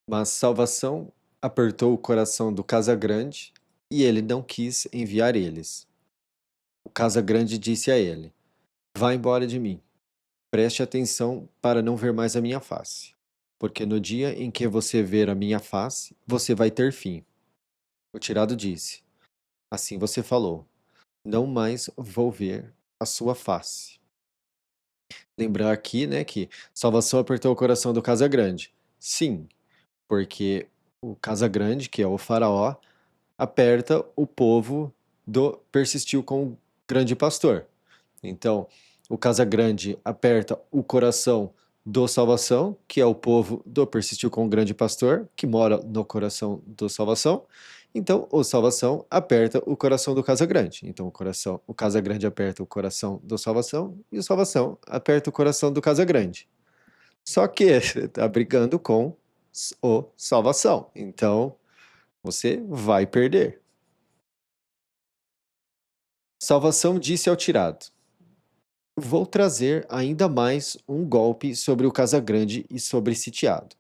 Mas salvação apertou o coração do Casagrande e ele não quis enviar eles. O Casagrande disse a ele: Vá embora de mim. Preste atenção para não ver mais a minha face. Porque no dia em que você ver a minha face, você vai ter fim. O tirado disse: Assim você falou. Não mais vou ver a sua face. Lembrar aqui, né, que salvação apertou o coração do Casagrande. Sim, porque o Casagrande, que é o faraó, aperta o povo do persistiu com o grande pastor. Então, o Casagrande aperta o coração do Salvação, que é o povo do persistiu com o grande pastor, que mora no coração do Salvação. Então, o Salvação aperta o coração do Casagrande. Então, o Casagrande aperta o coração do Salvação e o Salvação aperta o coração do Casagrande. Só que está brigando com o Salvação. Então, você vai perder. Salvação disse ao tirado: Vou trazer ainda mais um golpe sobre o Casagrande e sobre Sitiado.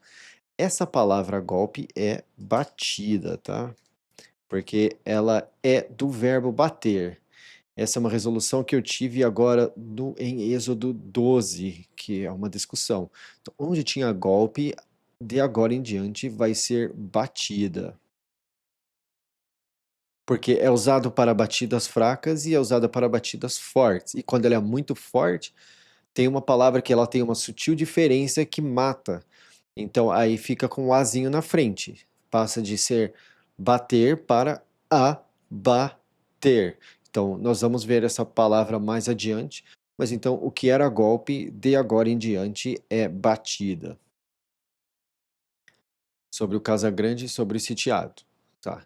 Essa palavra golpe é batida, tá? Porque ela é do verbo bater. Essa é uma resolução que eu tive agora em Êxodo 12, que é uma discussão. Então, onde tinha golpe, de agora em diante vai ser batida. Porque é usado para batidas fracas e é usado para batidas fortes. E quando ela é muito forte, tem uma palavra que ela tem uma sutil diferença que mata. Então aí fica com o azinho na frente. Passa de ser bater para abater. Então nós vamos ver essa palavra mais adiante. Mas então o que era golpe, de agora em diante, é batida. Sobre o Casagrande e sobre o sitiado. Tá?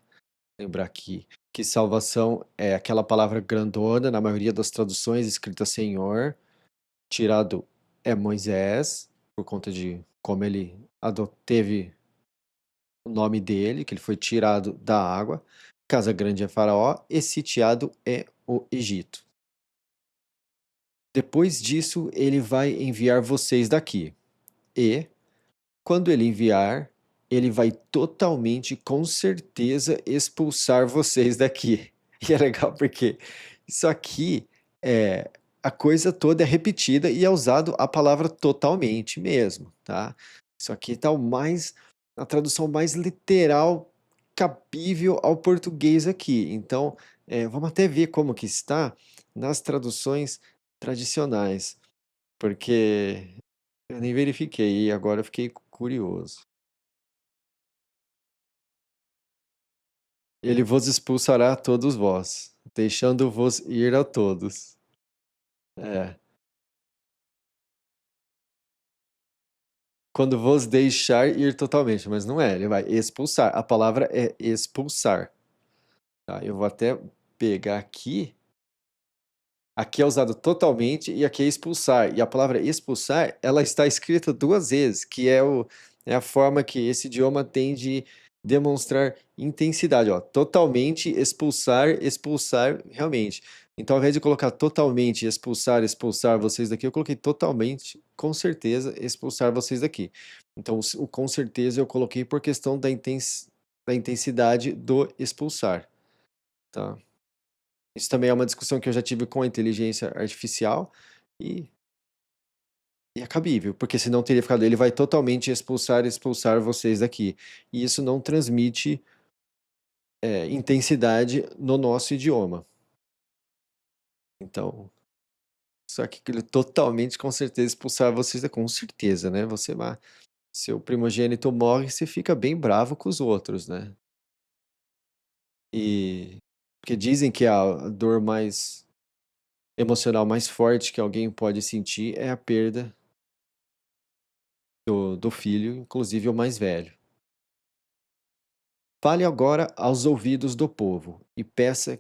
Lembrar aqui que salvação é aquela palavra grandona, na maioria das traduções, escrita Senhor. Tirado é Moisés, por conta de como ele teve o nome dele, que ele foi tirado da água. Casa Grande é Faraó e sitiado é o Egito. Depois disso, ele vai enviar vocês daqui. E, quando ele enviar, ele vai totalmente, com certeza, expulsar vocês daqui. E é legal porque isso aqui é a coisa toda é repetida e é usado a palavra totalmente mesmo, tá? Isso aqui está a tradução mais literal cabível ao português aqui. Então, vamos até ver como que está nas traduções tradicionais, porque eu nem verifiquei e agora eu fiquei curioso. Ele vos expulsará a todos vós, deixando-vos ir a todos. É. Quando vos deixar ir totalmente, mas não é, ele vai expulsar. A palavra é expulsar. Tá? Eu vou até pegar aqui. Aqui é usado totalmente e aqui é expulsar. E a palavra expulsar, ela está escrita duas vezes, que é a forma que esse idioma tem de demonstrar intensidade. Ó. Totalmente, expulsar, expulsar, realmente. Então, ao invés de colocar totalmente, expulsar, expulsar vocês daqui, eu coloquei totalmente, com certeza, expulsar vocês daqui. Então, o com certeza eu coloquei por questão da intensidade do expulsar. Tá? Isso também é uma discussão que eu já tive com a inteligência artificial e, e é cabível, porque senão teria ficado, ele vai totalmente expulsar, expulsar vocês daqui. E isso não transmite intensidade no nosso idioma. Então, só que ele totalmente, com certeza, expulsar vocês daqui, com certeza, né? Você vai, seu primogênito morre, você fica bem bravo com os outros, né? E porque dizem que a dor mais emocional mais forte que alguém pode sentir é a perda do filho, inclusive o mais velho. Fale agora aos ouvidos do povo e peça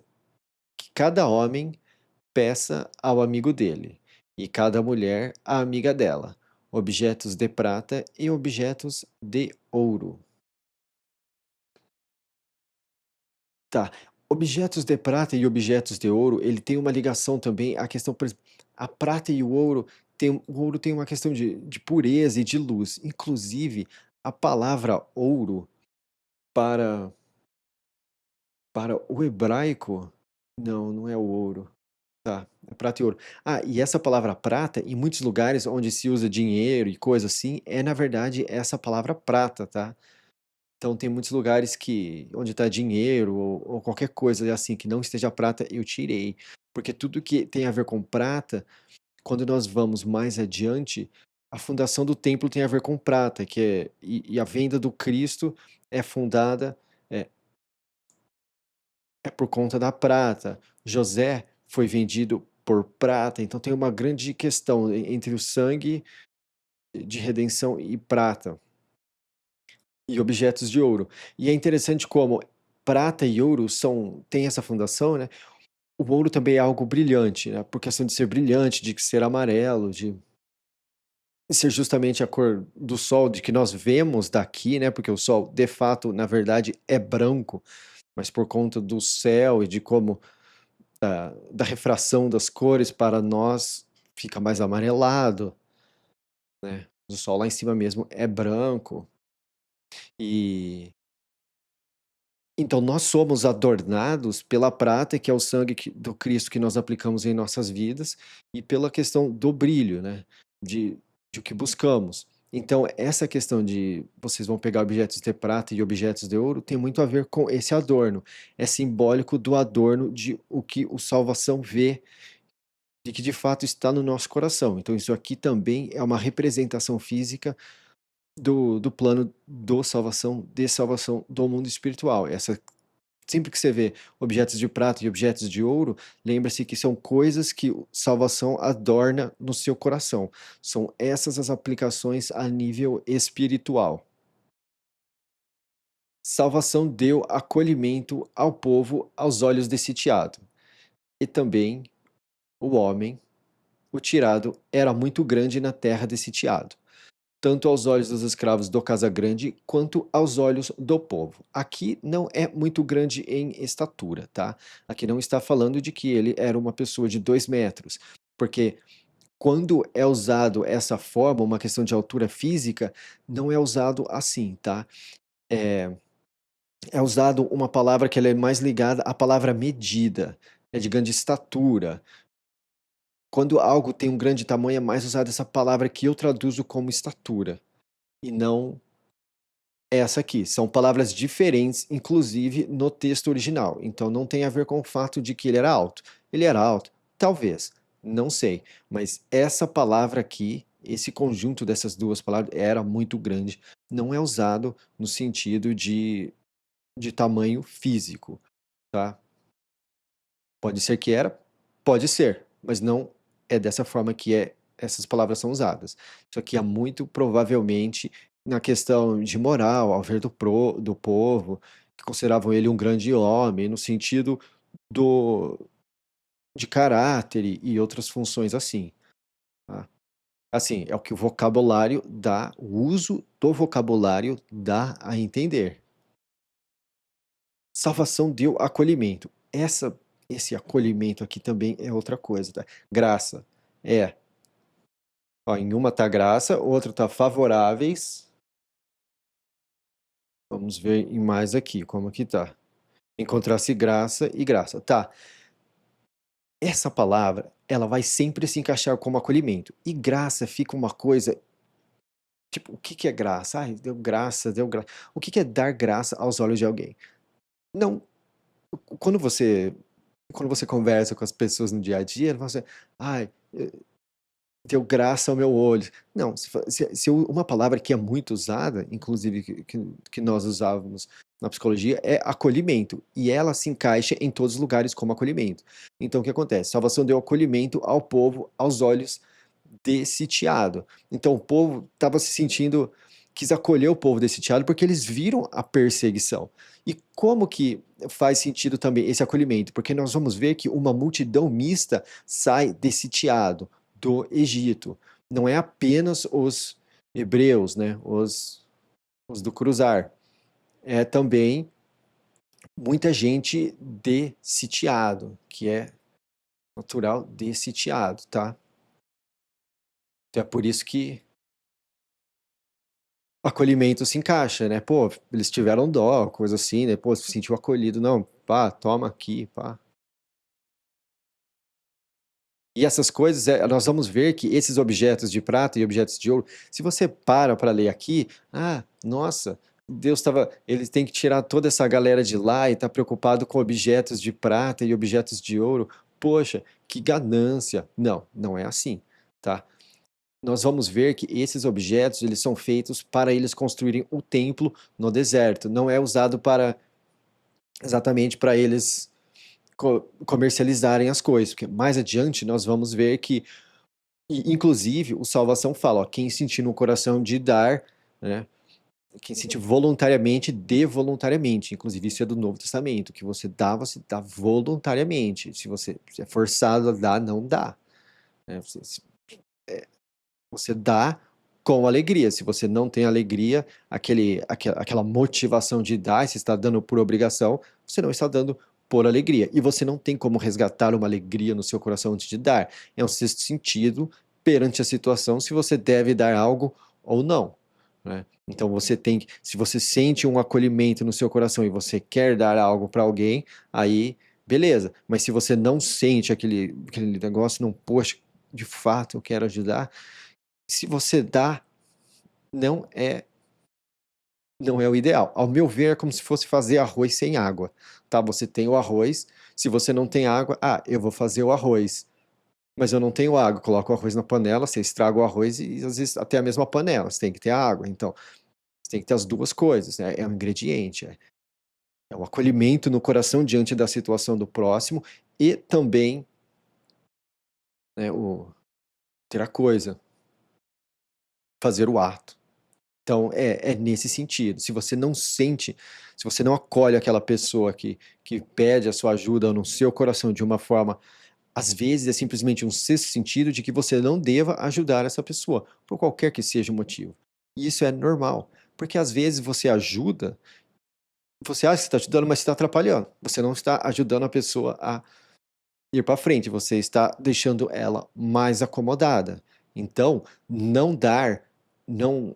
que cada homem peça ao amigo dele, e cada mulher à amiga dela, objetos de prata e objetos de ouro. Tá. Objetos de prata e objetos de ouro, ele tem uma ligação também à questão, por exemplo, a prata e o ouro tem uma questão de pureza e de luz. Inclusive, A palavra ouro para para o hebraico, não, não é o ouro. Tá, é prata e ouro. Ah, e essa palavra prata, em muitos lugares onde se usa dinheiro e coisa assim, é na verdade essa palavra prata, tá? Então tem muitos lugares que onde está dinheiro ou qualquer coisa assim que não esteja prata, eu tirei. Porque tudo que tem a ver com prata, quando nós vamos mais adiante, a fundação do templo tem a ver com prata, e a venda do Cristo é fundada, é, é por conta da prata. José foi vendido por prata, então tem uma grande questão entre o sangue de redenção e prata e objetos de ouro. E é interessante como prata e ouro têm essa fundação, né? O ouro também é algo brilhante, né? Por questão de ser brilhante, de ser amarelo, de ser justamente a cor do sol, de que nós vemos daqui, né? Porque o sol, de fato, na verdade, é branco, mas por conta do céu e de como da refração das cores para nós fica mais amarelado, né? O sol lá em cima mesmo é branco. E então nós somos adornados pela prata, que é o sangue do Cristo que nós aplicamos em nossas vidas, e pela questão do brilho, né? De, de o que buscamos. Então, essa questão de vocês vão pegar objetos de prata e objetos de ouro tem muito a ver com esse adorno. É simbólico do adorno de o que o salvação vê de que de fato está no nosso coração. Então, isso aqui também é uma representação física do plano de salvação do mundo espiritual. Sempre que você vê objetos de prata e objetos de ouro, lembre-se que são coisas que salvação adorna no seu coração. São essas as aplicações a nível espiritual. Salvação deu acolhimento ao povo aos olhos desse sitiado. E também o homem, o tirado, era muito grande na terra desse sitiado, tanto aos olhos dos escravos do Casagrande, quanto aos olhos do povo. Aqui não é muito grande em estatura, tá? Aqui não está falando de que ele era uma pessoa de 2 metros, porque quando é usado essa forma, uma questão de altura física, não é usado assim, tá? É, é usado uma palavra que ela é mais ligada à palavra medida, é de grande estatura. Quando algo tem um grande tamanho, é mais usada essa palavra que eu traduzo como estatura, e não essa aqui. São palavras diferentes, inclusive no texto original. Então não tem a ver com o fato de que ele era alto. Ele era alto? Talvez. Não sei. Mas essa palavra aqui, esse conjunto dessas duas palavras, era muito grande. Não é usado no sentido de tamanho físico, tá? Pode ser que era, pode ser, mas não é dessa forma que essas palavras são usadas. Isso aqui é muito provavelmente na questão de moral, ao ver do povo, que consideravam ele um grande homem, no sentido do, de caráter e outras funções assim. Tá? Assim, é o que o vocabulário dá, o uso do vocabulário dá a entender. Salvação deu acolhimento. Esse acolhimento aqui também é outra coisa, tá? Graça. É. Ó, em uma tá graça, outra tá favoráveis. Vamos ver em mais aqui, como que tá. Encontrar-se graça e graça. Tá. Essa palavra, ela vai sempre se encaixar como acolhimento. E graça fica uma coisa, tipo, o que que é graça? Ai, deu graça, deu graça. O que que é dar graça aos olhos de alguém? Não, quando você quando você conversa com as pessoas no dia a dia, ela fala assim, ai, deu graça ao meu olho. Não, se uma palavra que é muito usada, inclusive que nós usávamos na psicologia, é acolhimento. E ela se encaixa em todos os lugares como acolhimento. Então o que acontece? Salvação deu acolhimento ao povo aos olhos desse sitiado. Então o povo estava se sentindo, quis acolher o povo desse sitiado porque eles viram a perseguição. E como que faz sentido também esse acolhimento? Porque nós vamos ver que uma multidão mista sai desse sitiado do Egito. Não é apenas os hebreus, né? Os do cruzar. É também muita gente de sitiado, que é natural de sitiado, tá? Então é por isso que acolhimento se encaixa, né? Pô, eles tiveram dó, coisa assim, né? Pô, se sentiu acolhido. Não, pá, toma aqui, pá. E essas coisas, nós vamos ver que esses objetos de prata e objetos de ouro, se você para ler aqui, nossa, Deus estava, ele tem que tirar toda essa galera de lá e está preocupado com objetos de prata e objetos de ouro. Poxa, que ganância. Não, não é assim, tá? Nós vamos ver que esses objetos, eles são feitos para eles construírem o templo no deserto. Não é usado para exatamente para eles comercializarem as coisas, porque mais adiante nós vamos ver que inclusive, o salvação fala, ó, quem sentir no coração de dar, né? Quem sentir voluntariamente, dê voluntariamente. Inclusive, isso é do Novo Testamento, que você dá voluntariamente. Se você é forçado a dar, não dá. Né? Você dá com alegria. Se você não tem alegria, aquela motivação de dar, se está dando por obrigação, você não está dando por alegria. E você não tem como resgatar uma alegria no seu coração antes de dar. É um sexto sentido perante a situação se você deve dar algo ou não. Né? Então você tem, se você sente um acolhimento no seu coração e você quer dar algo para alguém, aí beleza. Mas se você não sente aquele negócio, não, poxa, de fato eu quero ajudar, se você dá, não é não é o ideal. Ao meu ver, é como se fosse fazer arroz sem água, tá? Você tem o arroz, se você não tem água, eu vou fazer o arroz, mas eu não tenho água, coloco o arroz na panela, você estraga o arroz e às vezes até a mesma panela, você tem que ter água, então você tem que ter as duas coisas, né? É um ingrediente, é o acolhimento no coração diante da situação do próximo e também, né, o ter a coisa, fazer o ato. Então, é nesse sentido. Se você não sente, se você não acolhe aquela pessoa que pede a sua ajuda no seu coração de uma forma, às vezes é simplesmente um sexto sentido de que você não deva ajudar essa pessoa, por qualquer que seja o motivo. E isso é normal, porque às vezes você ajuda, você acha que está ajudando, mas está atrapalhando. Você não está ajudando a pessoa a ir para frente, você está deixando ela mais acomodada. Então, não dar, não,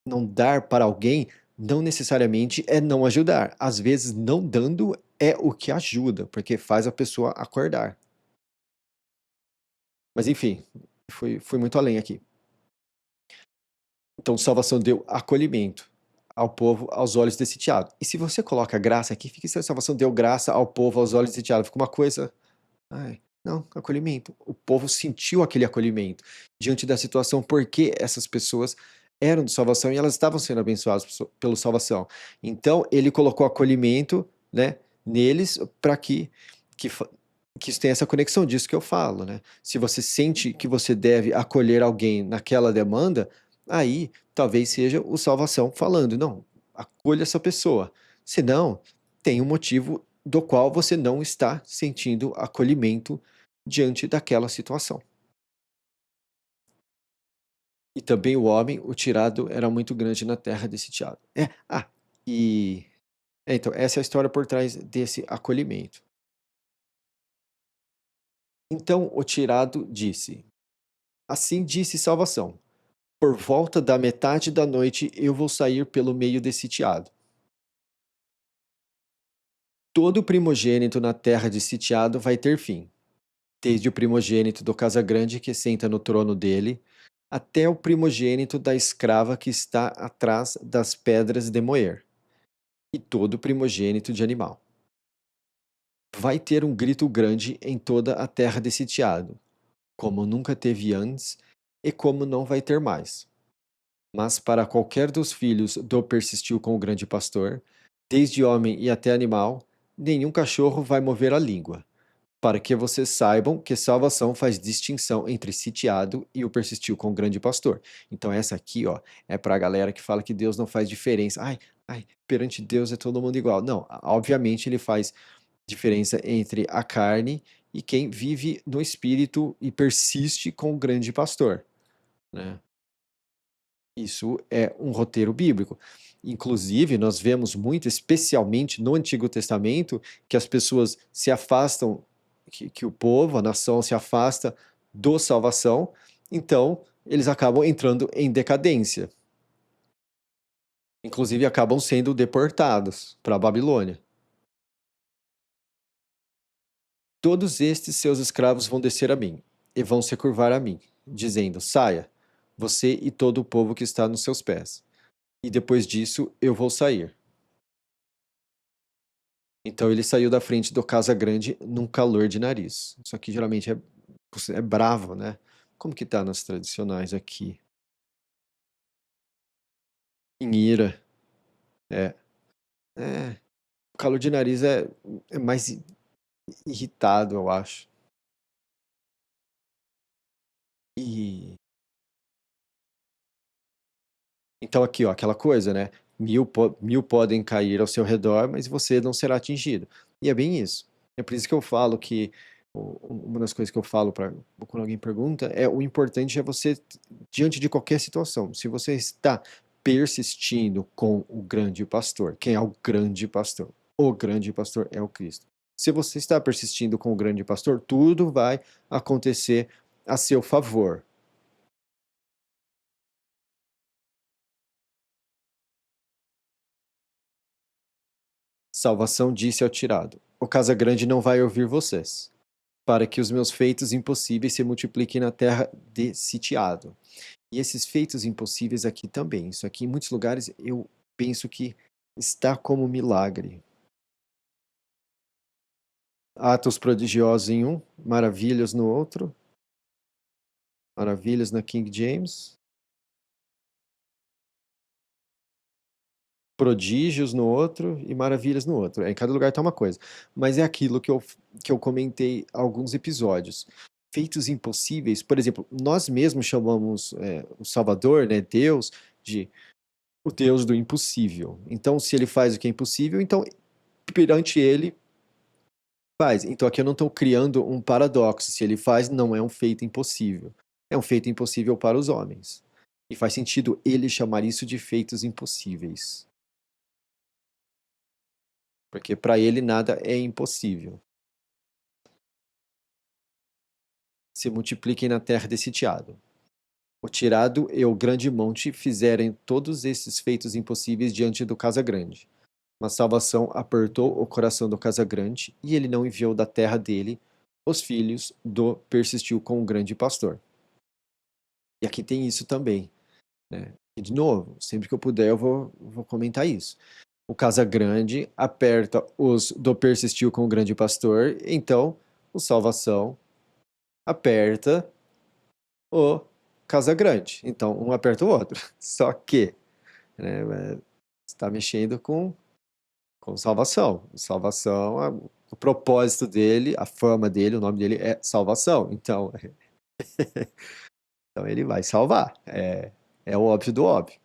não dar para alguém não necessariamente é não ajudar. Às vezes, não dando é o que ajuda, porque faz a pessoa acordar. Mas enfim, fui muito além aqui. Então, salvação deu acolhimento ao povo aos olhos desse teado. E se você coloca graça aqui, fica estranho, salvação deu graça ao povo aos olhos desse teado. Fica uma coisa. Ai, não, acolhimento. O povo sentiu aquele acolhimento diante da situação, porque essas pessoas eram de salvação e elas estavam sendo abençoadas pelo salvação. Então, ele colocou acolhimento, né, neles para que, que isso tenha essa conexão disso que eu falo, né? Se você sente que você deve acolher alguém naquela demanda, aí talvez seja o salvação falando, não, acolha essa pessoa. Se não, tem um motivo do qual você não está sentindo acolhimento diante daquela situação. E também o homem, o tirado, era muito grande na terra desse tirado. E então essa é a história por trás desse acolhimento. Então o tirado disse: Assim disse salvação: Por volta da metade da noite eu vou sair pelo meio desse sitiado. Todo primogênito na terra de sitiado vai ter fim, desde o primogênito do Casagrande que senta no trono dele, até o primogênito da escrava que está atrás das pedras de moer, e todo primogênito de animal. Vai ter um grito grande em toda a terra de sitiado, como nunca teve antes e como não vai ter mais. Mas para qualquer dos filhos do persistiu com o grande pastor, desde homem e até animal, nenhum cachorro vai mover a língua, para que vocês saibam que salvação faz distinção entre sitiado e o persistiu com o grande pastor. Então essa aqui, ó, é para a galera que fala que Deus não faz diferença. Perante Deus é todo mundo igual. Não, obviamente ele faz diferença entre a carne e quem vive no espírito e persiste com o grande pastor, né? Isso é um roteiro bíblico. Inclusive, nós vemos muito, especialmente no Antigo Testamento, que as pessoas se afastam, que o povo, a nação se afasta do salvação, então eles acabam entrando em decadência. Inclusive acabam sendo deportados para a Babilônia. Todos estes seus escravos vão descer a mim, e vão se curvar a mim, dizendo: Saia, você e todo o povo que está nos seus pés. E depois disso eu vou sair. Então ele saiu da frente do Casa Grande num calor de nariz. Isso aqui geralmente é bravo, né? Como que tá nas tradicionais aqui? Em ira. É. É. O calor de nariz é mais irritado, eu acho. E então aqui, ó, aquela coisa, né? Mil podem cair ao seu redor, mas você não será atingido. E é bem isso. É por isso que eu falo que uma das coisas que eu falo para quando alguém pergunta é o importante é você, diante de qualquer situação, se você está persistindo com o grande pastor, quem é o grande pastor? O grande pastor é o Cristo. Se você está persistindo com o grande pastor, tudo vai acontecer a seu favor. Salvação disse ao tirado: O Casa Grande não vai ouvir vocês, para que os meus feitos impossíveis se multipliquem na terra de sitiado. E esses feitos impossíveis aqui também. Isso aqui em muitos lugares eu penso que está como milagre. Atos prodigiosos em um, maravilhas no outro, maravilhas na King James, prodígios no outro e maravilhas no outro. Em cada lugar está uma coisa. Mas é aquilo que eu comentei alguns episódios. Feitos impossíveis, por exemplo, nós mesmos chamamos o Salvador, né, Deus, de o Deus do impossível. Então, se ele faz o que é impossível, então perante ele faz. Então aqui eu não estou criando um paradoxo. Se ele faz, não é um feito impossível. É um feito impossível para os homens. E faz sentido ele chamar isso de feitos impossíveis. Porque para ele nada é impossível. Se multipliquem na terra desse sitiado. O tirado e o grande monte fizerem todos esses feitos impossíveis diante do Casa Grande. Mas salvação apertou o coração do Casa Grande e ele não enviou da terra dele os filhos do persistiu com o grande pastor. E aqui tem isso também, né? E de novo, sempre que eu puder vou comentar isso. O Casa Grande aperta os do persistiu com o grande pastor, então o salvação aperta o Casa Grande. Então, um aperta o outro. Só que, né, está mexendo com salvação. Salvação, o propósito dele, a fama dele, o nome dele é salvação. Então, então ele vai salvar. É o óbvio do óbvio.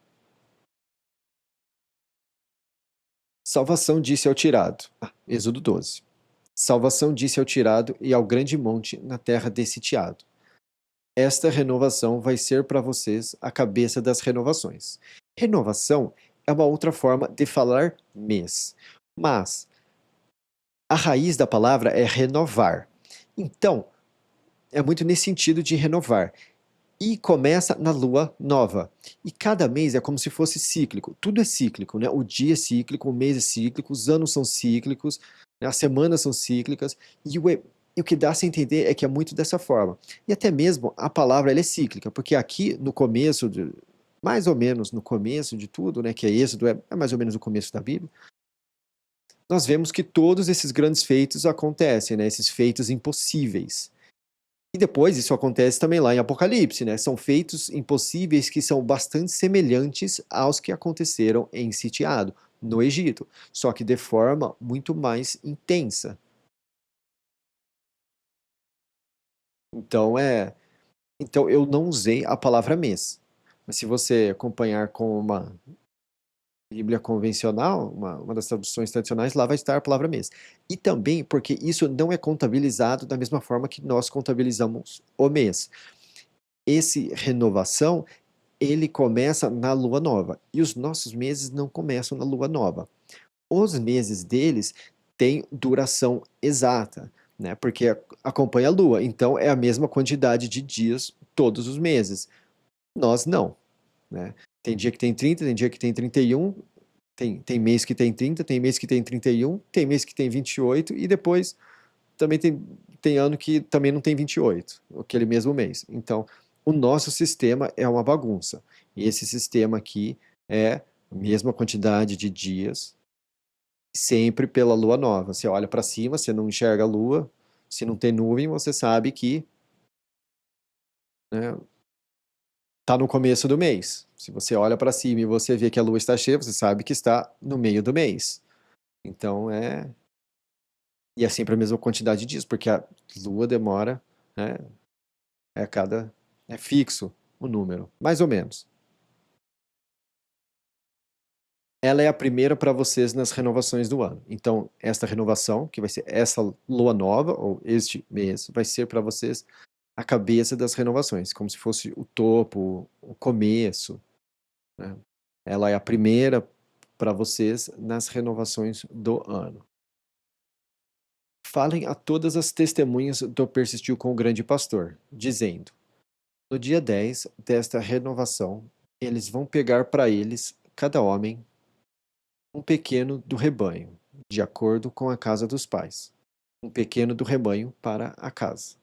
Salvação disse ao tirado. Êxodo 12. Salvação disse ao tirado e ao grande monte na terra desse sitiado. Esta renovação vai ser para vocês a cabeça das renovações. Renovação é uma outra forma de falar mês, mas a raiz da palavra é renovar. Então, é muito nesse sentido de renovar. E começa na lua nova. E cada mês é como se fosse cíclico. Tudo é cíclico, né? O dia é cíclico, o mês é cíclico, os anos são cíclicos, né? As semanas são cíclicas. E o que dá a se entender é que é muito dessa forma. E até mesmo a palavra ela é cíclica, porque aqui no começo, mais ou menos no começo de tudo, né? Que é Êxodo, é mais ou menos o começo da Bíblia, nós vemos que todos esses grandes feitos acontecem, né? Esses feitos impossíveis. E depois isso acontece também lá em Apocalipse, né? São feitos impossíveis que são bastante semelhantes aos que aconteceram em Sitiado, no Egito, só que de forma muito mais intensa. Então então eu não usei a palavra mês. Mas se você acompanhar com uma Bíblia convencional, uma das traduções tradicionais, lá vai estar a palavra mês. E também porque isso não é contabilizado da mesma forma que nós contabilizamos o mês. Esse renovação, ele começa na lua nova. E os nossos meses não começam na lua nova. Os meses deles têm duração exata, né? Porque acompanha a lua. Então é a mesma quantidade de dias todos os meses. Nós não, né? Tem dia que tem 30, tem dia que tem 31, tem mês que tem 30, tem mês que tem 31, tem mês que tem 28 e depois também tem ano que também não tem 28, aquele mesmo mês. Então, o nosso sistema é uma bagunça. E esse sistema aqui é a mesma quantidade de dias, sempre pela lua nova. Você olha para cima, você não enxerga a lua, se não tem nuvem, você sabe que, né, tá no começo do mês. Se você olha para cima e você vê que a lua está cheia, você sabe que está no meio do mês. Então e é sempre a mesma quantidade de dias, porque a lua demora, né, é cada é fixo o número, mais ou menos. Ela é a primeira para vocês nas renovações do ano. Então, esta renovação, que vai ser essa lua nova ou este mês, vai ser para vocês a cabeça das renovações, como se fosse o topo, o começo, né? Ela é a primeira para vocês nas renovações do ano. Falem a todas as testemunhas do Persistiu com o Grande Pastor, dizendo: no dia 10 desta renovação, eles vão pegar para eles, cada homem, um pequeno do rebanho, de acordo com a casa dos pais. Um pequeno do rebanho para a casa.